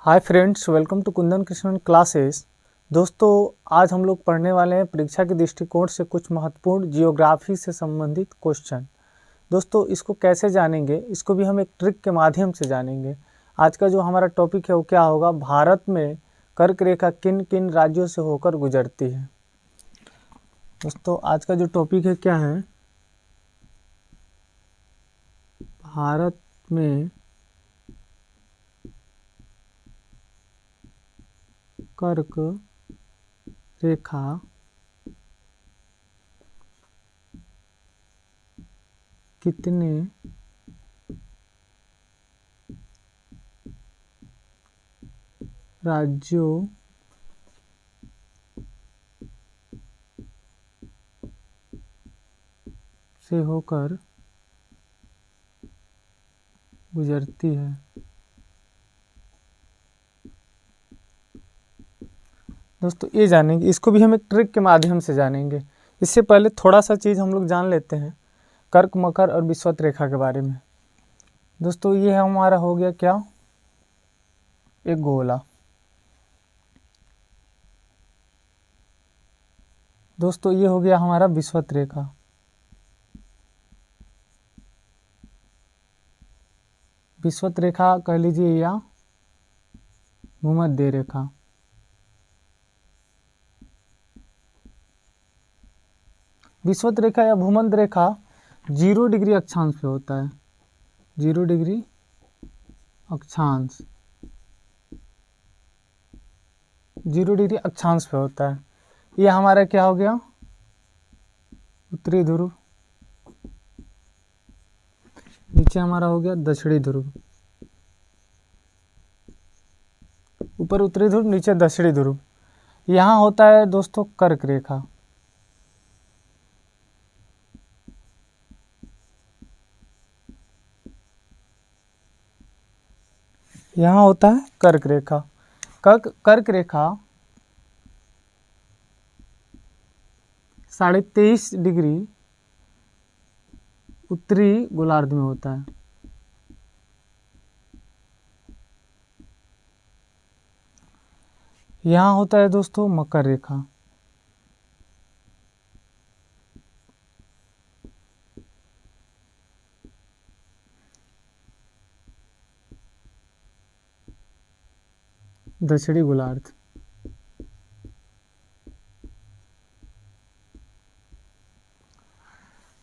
Hi friends, welcome to Kundan Krishnan classes. दोस्तों, आज हम लोग पढ़ने वाले हैं परीक्षा के दृष्टिकोण से कुछ महत्वपूर्ण जियोग्राफी से संबंधित क्वेश्चन। दोस्तों, इसको कैसे जानेंगे, इसको भी हम एक ट्रिक के माध्यम से जानेंगे। आज का जो हमारा टॉपिक है वो क्या होगा, भारत में कर्क रेखा किन किन राज्यों से होकर गुजरती है। दोस्तों, आज का जो टॉपिक है क्या है, भारत में कर्क रेखा कितने राज्यों से होकर गुजरती है। दोस्तों, ये जानेंगे, इसको भी हम एक ट्रिक के माध्यम से जानेंगे। इससे पहले थोड़ा सा चीज़ हम लोग जान लेते हैं कर्क, मकर और विषुवत रेखा के बारे में। दोस्तों, ये हमारा हो गया क्या, एक गोला। दोस्तों, ये हो गया हमारा विषुवत रेखा। विषुवत रेखा कह लीजिए या भूमध्य रेखा। विषुवत रेखा या भूमध्य रेखा 0 डिग्री अक्षांश पे होता है। 0 डिग्री अक्षांश, 0 डिग्री अक्षांश पे होता है। ये हमारा क्या हो गया, उत्तरी ध्रुव। नीचे हमारा हो गया दक्षिणी ध्रुव। ऊपर उत्तरी ध्रुव, नीचे दक्षिणी ध्रुव। यहाँ होता है दोस्तों कर्क रेखा। यहाँ होता है कर्क रेखा। कर्क रेखा 23.5 डिग्री उत्तरी गोलार्ध में होता है। यहाँ होता है दोस्तों मकर रेखा। दक्षिणी गोलार्ध।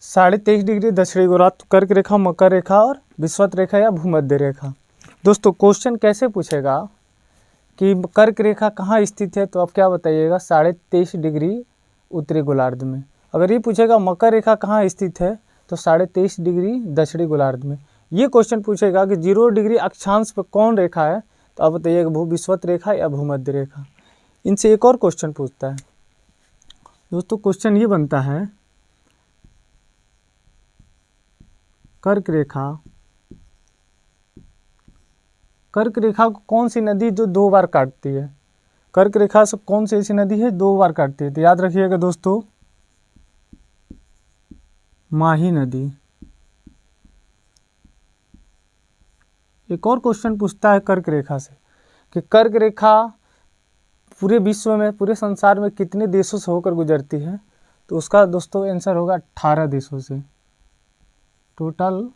साढ़े 23 डिग्री दक्षिणी गोलार्ध, कर्क रेखा, मकर रेखा और विषुवत रेखा या भूमध्य रेखा। दोस्तों, क्वेश्चन कैसे पूछेगा कि कर्क रेखा कहाँ स्थित है, तो आप क्या बताइएगा, 23.5 डिग्री उत्तरी गोलार्ध में। अगर ये पूछेगा मकर रेखा कहाँ स्थित है, तो 23.5 डिग्री दक्षिणी गोलार्ध में। ये क्वेश्चन पूछेगा कि 0 डिग्री अक्षांश पर कौन रेखा है, तो आप बताइएगा विषुवत रेखा या भूमध्य रेखा। इनसे एक और क्वेश्चन पूछता है। दोस्तों, क्वेश्चन ये बनता है, कर्क रेखा को कौन सी नदी जो 2 बार काटती है। कर्क रेखा से कौन सी ऐसी नदी है 2 बार काटती है, तो याद रखिएगा दोस्तों, माही नदी। एक और क्वेश्चन पूछता है कर्क रेखा से कि कर्क रेखा पूरे विश्व में, पूरे संसार में कितने देशों से होकर गुजरती है, तो उसका दोस्तों आंसर होगा 18 देशों से। टोटल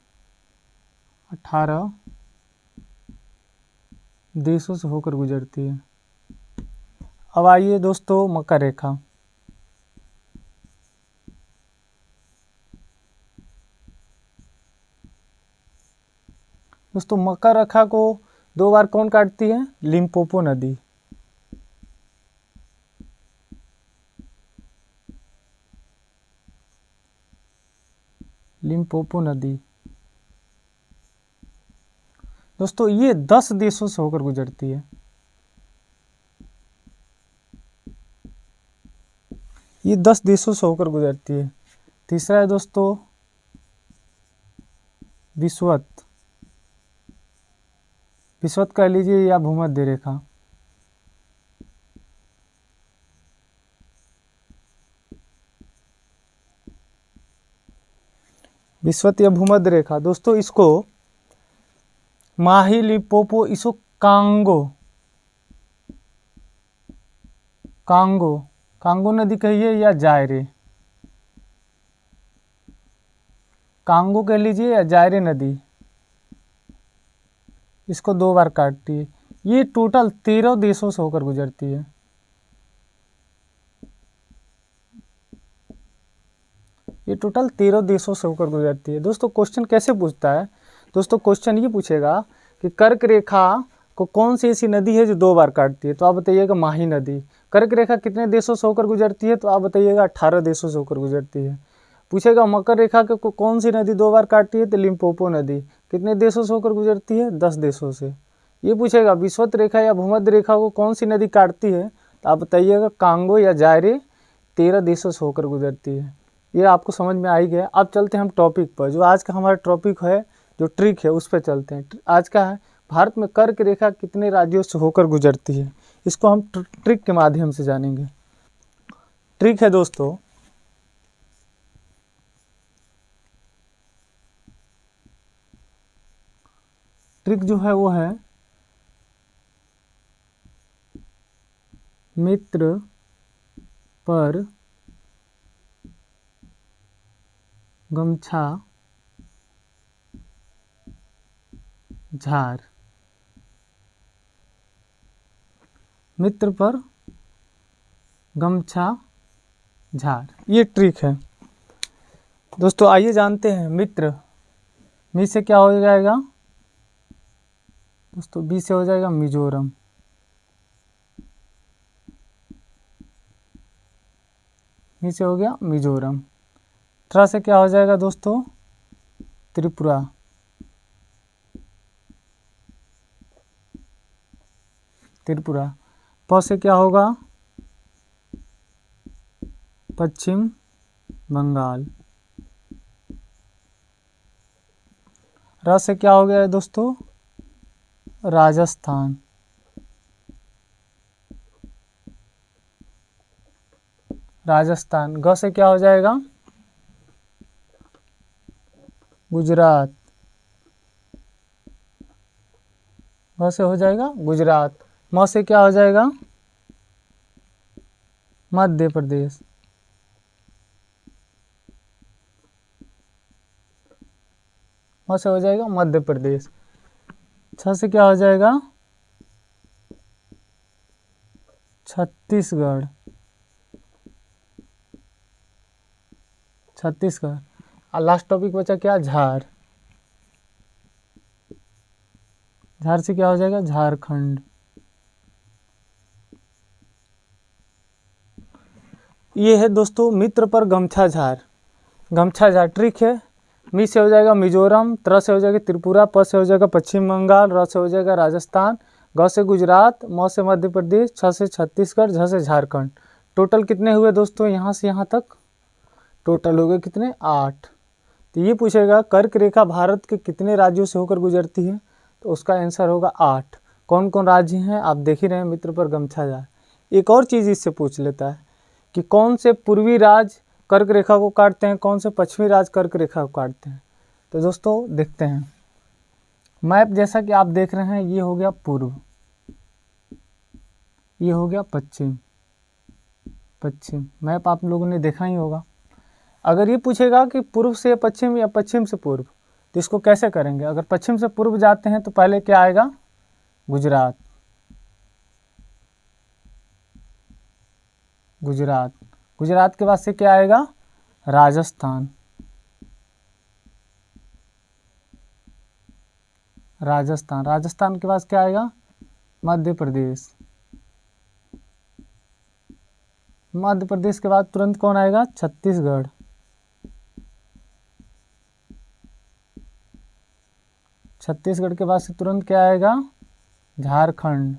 18 देशों से होकर गुजरती है। अब आइए दोस्तों मकर रेखा। दोस्तों, मकर रेखा को 2 बार कौन काटती है, लिम्पोपो नदी। लिम्पोपो नदी। दोस्तों, ये 10 देशों से होकर गुजरती है। ये 10 देशों से होकर गुजरती है। तीसरा है दोस्तों विषुवत। विषुवत कह लीजिए या भूमध्य रेखा। विषुवत या भूमध्य रेखा। दोस्तों, इसको माही, लिम्पोपो, इसको कांगो कांगो, कांगो नदी कहिए या जायरे, कांगो कह लीजिए या जायरे नदी, इसको 2 बार काटती है। ये टोटल 13 देशों से होकर गुजरती है। ये टोटल 13 देशों से होकर गुजरती है। दोस्तों क्वेश्चन कैसे पूछता है? दोस्तों क्वेश्चन ये पूछेगा कि कर्क रेखा को कौन सी ऐसी नदी है जो 2 बार काटती है, तो आप बताइएगा माही नदी। कर्क रेखा कितने देशों से होकर गुजरती है, तो आप बताइएगा 18 देशों से होकर गुजरती है। पूछेगा मकर रेखा को कौन सी नदी 2 बार काटती है, तो लिम्पोपो नदी कितने देशों से होकर गुजरती है, 10 देशों से। ये पूछेगा विषुवत रेखा या भूमध्य रेखा को कौन सी नदी काटती है, तो आप बताइएगा कांगो या जायरे, 13 देशों से होकर गुजरती है। ये आपको समझ में आ ही गया। अब चलते हैं हम टॉपिक पर, जो आज का हमारा टॉपिक है, जो ट्रिक है उस पर चलते हैं। आज का है भारत में कर्क रेखा कितने राज्यों से होकर गुजरती है, इसको हम ट्रिक के माध्यम से जानेंगे। ट्रिक है दोस्तों, ट्रिक जो है वो है मित्र पर गमछा झार, मित्र पर गमछा झार, ये ट्रिक है दोस्तों। आइए जानते हैं मित्र, मी से क्या हो जाएगा दोस्तों, बी से हो जाएगा मिजोरम, मी से हो गया मिजोरम। त्रा से क्या हो जाएगा दोस्तों, त्रिपुरा, त्रिपुरा। प से क्या होगा, पश्चिम बंगाल। र से क्या हो गया है दोस्तों, राजस्थान। राजस्थान। ग से क्या हो जाएगा, गुजरात। ग से हो जाएगा गुजरात। म से क्या हो जाएगा, मध्य प्रदेश। म से हो जाएगा मध्य प्रदेश। छ से क्या हो जाएगा, छत्तीसगढ़, छत्तीसगढ़। और लास्ट टॉपिक बचा क्या, झार। झार से क्या हो जाएगा, झारखंड। ये है दोस्तों मित्र पर गमछा झार, गमछा झार ट्रिक है। मी से हो जाएगा मिजोरम, त्र से हो जाएगा त्रिपुरा, प से हो जाएगा पश्चिम बंगाल, र से हो जाएगा राजस्थान, ग से गुजरात, म से मध्य प्रदेश, छ से छत्तीसगढ़, झ से झारखंड। टोटल कितने हुए दोस्तों, यहाँ से यहाँ तक टोटल हो गए कितने, 8। तो ये पूछेगा कर्क रेखा भारत के कितने राज्यों से होकर गुजरती है, तो उसका आंसर होगा 8। कौन कौन राज्य हैं आप देख ही रहे हैं, मित्र पर गमछा झार। एक और चीज़ इससे पूछ लेता है कि कौन से पूर्वी राज्य कर्क रेखा को काटते हैं, कौन से पश्चिमी राज्य कर्क रेखा को काटते हैं। तो दोस्तों देखते हैं मैप, जैसा कि आप देख रहे हैं, ये हो गया पूर्व, ये हो गया पश्चिम, पश्चिम मैप आप लोगों ने देखा ही होगा। अगर ये पूछेगा कि पूर्व से पश्चिम या पश्चिम से पूर्व, तो इसको कैसे करेंगे। अगर पश्चिम से पूर्व जाते हैं तो पहले क्या आएगा, गुजरात, गुजरात। गुजरात के बाद से क्या आएगा, राजस्थान, राजस्थान। राजस्थान के बाद क्या आएगा, मध्य प्रदेश। मध्य प्रदेश के बाद तुरंत कौन आएगा, छत्तीसगढ़। छत्तीसगढ़ के बाद से तुरंत क्या आएगा, झारखंड।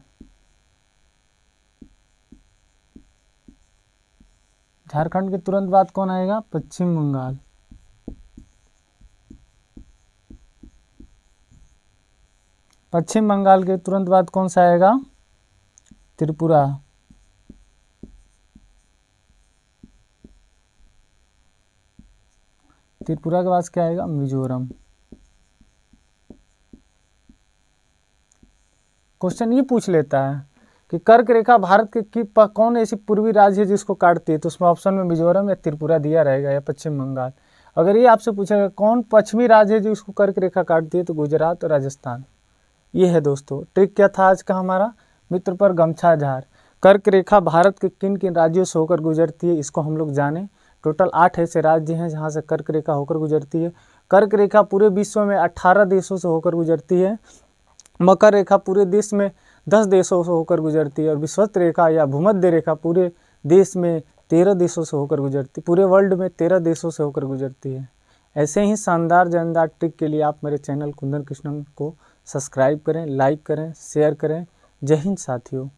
झारखंड के तुरंत बाद कौन आएगा, पश्चिम बंगाल। पश्चिम बंगाल के तुरंत बाद कौन सा आएगा, त्रिपुरा। त्रिपुरा के बाद क्या आएगा, मिजोरम। क्वेश्चन ये पूछ लेता है कि कर्क रेखा भारत के कौन ऐसी पूर्वी राज्य है जिसको काटती है, तो उसमें ऑप्शन में मिजोरम या त्रिपुरा दिया रहेगा या पश्चिम बंगाल। अगर ये आपसे पूछेगा कौन पश्चिमी राज्य है जो इसको कर्क रेखा काटती है, तो गुजरात और राजस्थान। ये है दोस्तों ट्रिक क्या था आज का हमारा, मित्र पर गमछा झार। कर्क रेखा भारत के किन किन राज्यों से होकर गुजरती है, इसको हम लोग जाने। टोटल 8 ऐसे राज्य हैं जहाँ से कर्क रेखा होकर गुजरती है। कर्क रेखा पूरे विश्व में 18 देशों से होकर गुजरती है। मकर रेखा पूरे देश में 10 देशों से होकर गुजरती है। और विषुवत रेखा या भूमध्य रेखा पूरे देश में 13 देशों से होकर गुजरती, पूरे वर्ल्ड में 13 देशों से होकर गुजरती है। ऐसे ही शानदार जानदार ट्रिक के लिए आप मेरे चैनल कुंदन कृष्णन को सब्सक्राइब करें, लाइक करें, शेयर करें। जय हिंद साथियों।